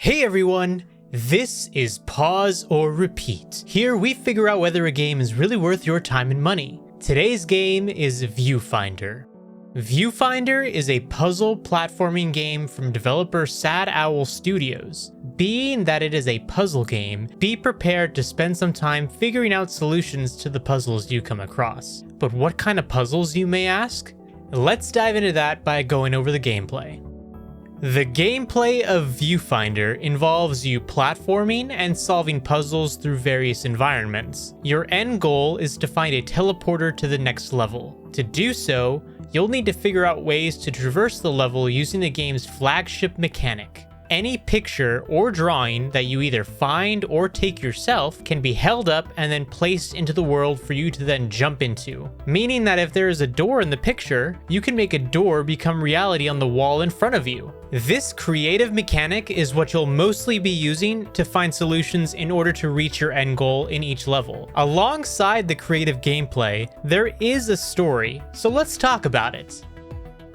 Hey everyone! This is Pause or Repeat. Here we figure out whether a game is really worth your time and money. Today's game is Viewfinder. Viewfinder is a puzzle platforming game from developer Sad Owl Studios. Being that it is a puzzle game, be prepared to spend some time figuring out solutions to the puzzles you come across. But what kind of puzzles, you may ask? Let's dive into that by going over the gameplay. The gameplay of Viewfinder involves you platforming and solving puzzles through various environments. Your end goal is to find a teleporter to the next level. To do so, you'll need to figure out ways to traverse the level using the game's flagship mechanic. Any picture or drawing that you either find or take yourself can be held up and then placed into the world for you to then jump into. Meaning that if there is a door in the picture, you can make a door become reality on the wall in front of you. This creative mechanic is what you'll mostly be using to find solutions in order to reach your end goal in each level. Alongside the creative gameplay, there is a story, so let's talk about it.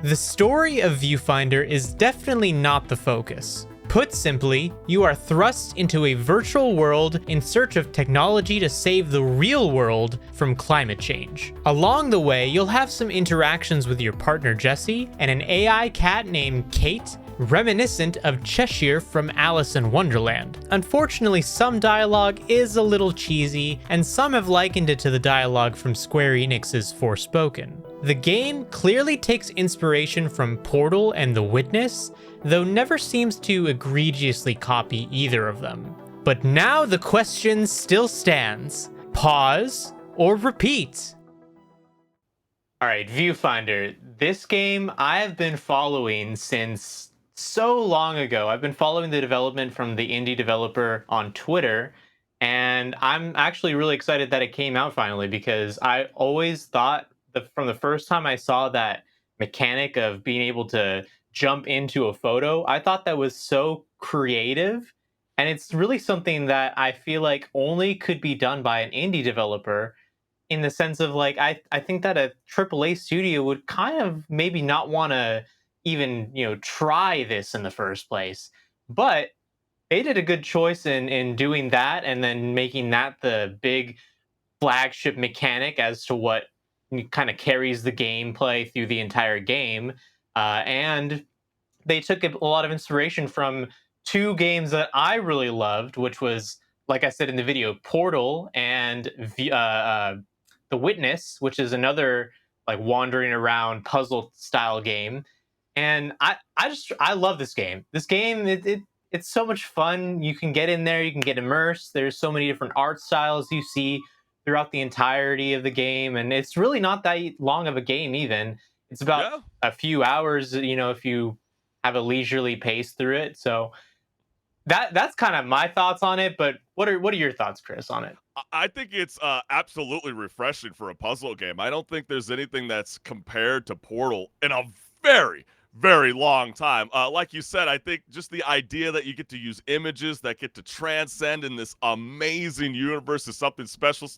The story of Viewfinder is definitely not the focus. Put simply, you are thrust into a virtual world in search of technology to save the real world from climate change. Along the way, you'll have some interactions with your partner Jessie and an AI cat named Kate, reminiscent of Cheshire from Alice in Wonderland. Unfortunately, some dialogue is a little cheesy, and some have likened it to the dialogue from Square Enix's Forspoken. The game clearly takes inspiration from Portal and The Witness, though never seems to egregiously copy either of them. But now the question still stands: pause or repeat? Alright, Viewfinder. This game I have been following since so long ago. I've been following the development from the indie developer on Twitter, and I'm actually really excited that it came out finally, because I always thought that from the first time I saw that mechanic of being able to jump into a photo, I thought that was so creative, and it's really something that I feel like only could be done by an indie developer, in the sense of like I think that a AAA studio would kind of maybe not want to even try this in the first place. But they did a good choice in doing that and then making that the big flagship mechanic as to what kind of carries the gameplay through the entire game. And they took a lot of inspiration from two games that I really loved, which was, like I said in the video, Portal and The Witness, which is another like wandering around puzzle style game. And I love this game. This game, it's so much fun. You can get in there, you can get immersed. There's so many different art styles you see throughout the entirety of the game, and it's really not that long of a game even. It's about a few hours, if you have a leisurely pace through it. So that's kind of my thoughts on it. But what are your thoughts, Chris, on it? I think it's absolutely refreshing for a puzzle game. I don't think there's anything that's compared to Portal in a very, very long time. Like you said, I think just the idea that you get to use images that get to transcend in this amazing universe is something special.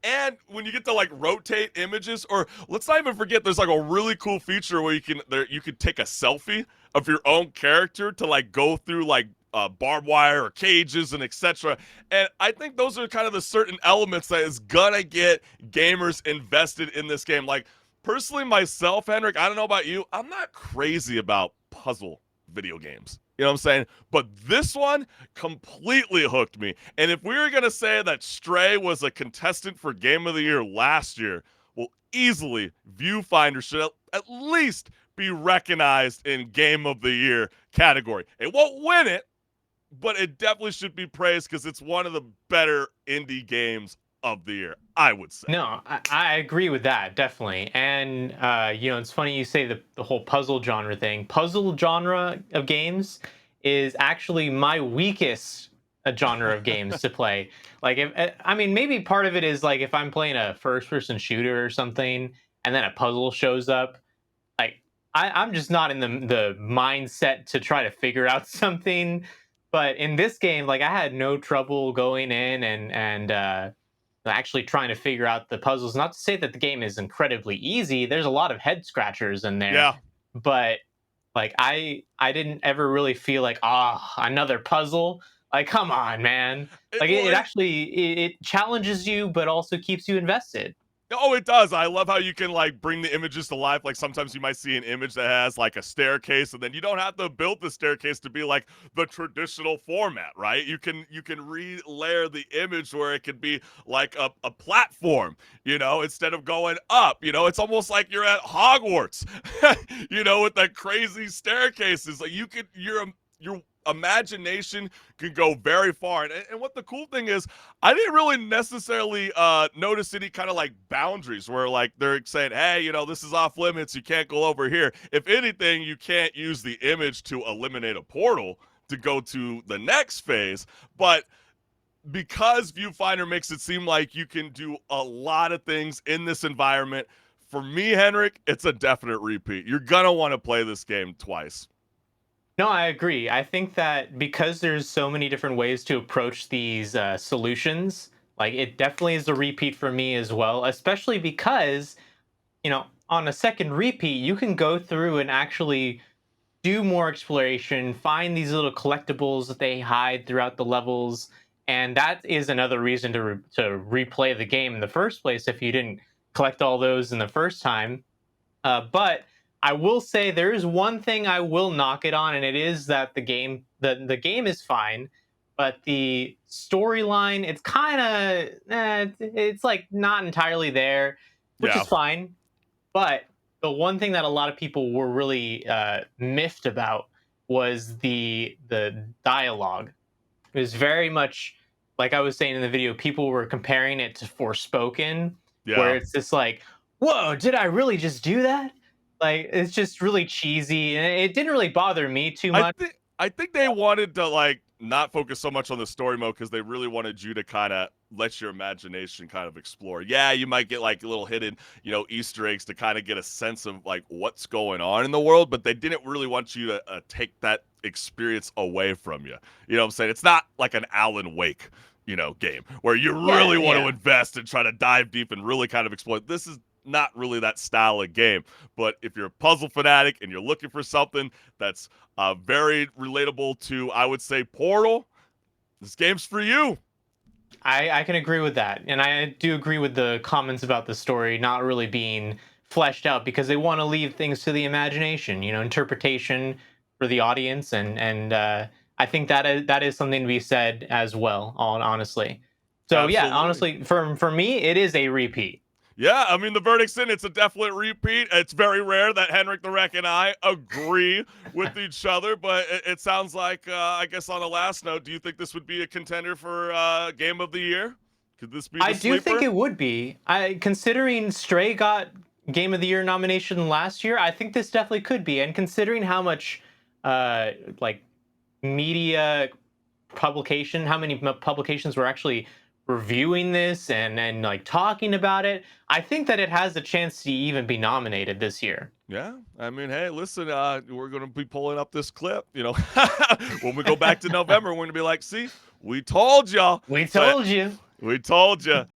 And when you get to like rotate images, or let's not even forget, there's like a really could feature where you could take a selfie of your own character to like go through like barbed wire or cages and etc. And I think those are kind of the certain elements that is gonna get gamers invested in this game. Like personally myself, HenricK, I don't know about you, I'm not crazy about puzzle video games. You know what I'm saying? But this one completely hooked me. And if we were gonna say that Stray was a contestant for Game of the Year last year, well, easily Viewfinder should at least be recognized in Game of the Year category. It won't win it, but it definitely should be praised because it's one of the better indie games of the year, I would say. No, I agree with that, definitely. And it's funny you say the whole puzzle genre thing. Puzzle genre of games is actually my weakest genre of games to play. Like, I mean, maybe part of it is like if I'm playing a first-person shooter or something, and then a puzzle shows up, like I'm just not in the mindset to try to figure out something. But in this game, like I had no trouble going in and actually trying to figure out the puzzles. Not to say that the game is incredibly easy. There's a lot of head scratchers in there, Yeah. but Like I didn't ever really feel like, another puzzle. Like, come on, man. Like Well, it actually it challenges you, but also keeps you invested. oh, it does. I love how you can like bring the images to life. Like sometimes you might see an image that has like a staircase, and then you don't have to build the staircase to be like the traditional format, right? You can re-layer the image where it could be like a platform, instead of going up. It's almost like you're at Hogwarts, with that crazy staircases. Like your imagination can go very far. And what the cool thing is, I didn't really necessarily notice any kind of like boundaries where like they're saying, hey, this is off limits. You can't go over here. If anything, you can't use the image to eliminate a portal to go to the next phase. But because Viewfinder makes it seem like you can do a lot of things in this environment, for me, HenricK, it's a definite repeat. You're going to want to play this game twice. No, I agree. I think that because there's so many different ways to approach these solutions, like it definitely is a repeat for me as well, especially because, on a second repeat, you can go through and actually do more exploration, find these little collectibles that they hide throughout the levels, and that is another reason to replay the game in the first place if you didn't collect all those in the first time. But I will say there is one thing I will knock it on, and it is that the game is fine, but the storyline, it's kind of it's like not entirely there, which Yeah. is fine. But the one thing that a lot of people were really miffed about was the dialogue. It was very much like I was saying in the video. People were comparing it to Forspoken, where Yeah. it's just like, "Whoa, did I really just do that?" Like it's just really cheesy, and it didn't really bother me too I much. think I think they wanted to like not focus so much on the story mode because they really wanted you to kind of let your imagination kind of explore. Yeah, you might get like little hidden, Easter eggs to kind of get a sense of like what's going on in the world, but they didn't really want you to take that experience away from you. You know what I'm saying? It's not like an Alan Wake, game where you Yeah, really want to yeah. invest and try to dive deep and really kind of explore. This is not really that style of game. But if you're a puzzle fanatic and you're looking for something that's very relatable to, I would say, Portal, this game's for you. I can agree with that, and I do agree with the comments about the story not really being fleshed out because they want to leave things to the imagination, interpretation for the audience, and I think that is something to be said as well. Honestly, so yeah, Absolutely. honestly, for me, it is a repeat. Yeah, I mean, the verdict's in. It's a definite repeat. It's very rare that HenricK the Wreck and I agree with each other, but it sounds like, I guess on a last note, do you think this would be a contender for Game of the Year? Could this be I the do think sleeper? it would be. I considering Stray got Game of the Year nomination last year, I think this definitely could be. And considering how much like media publication, how many publications were actually reviewing this and like talking about it, I think that it has a chance to even be nominated this year. Yeah, I mean, hey, listen, we're going to be pulling up this clip. When we go back to November, we're going to be like, see, we told y'all. We So told you. we told you.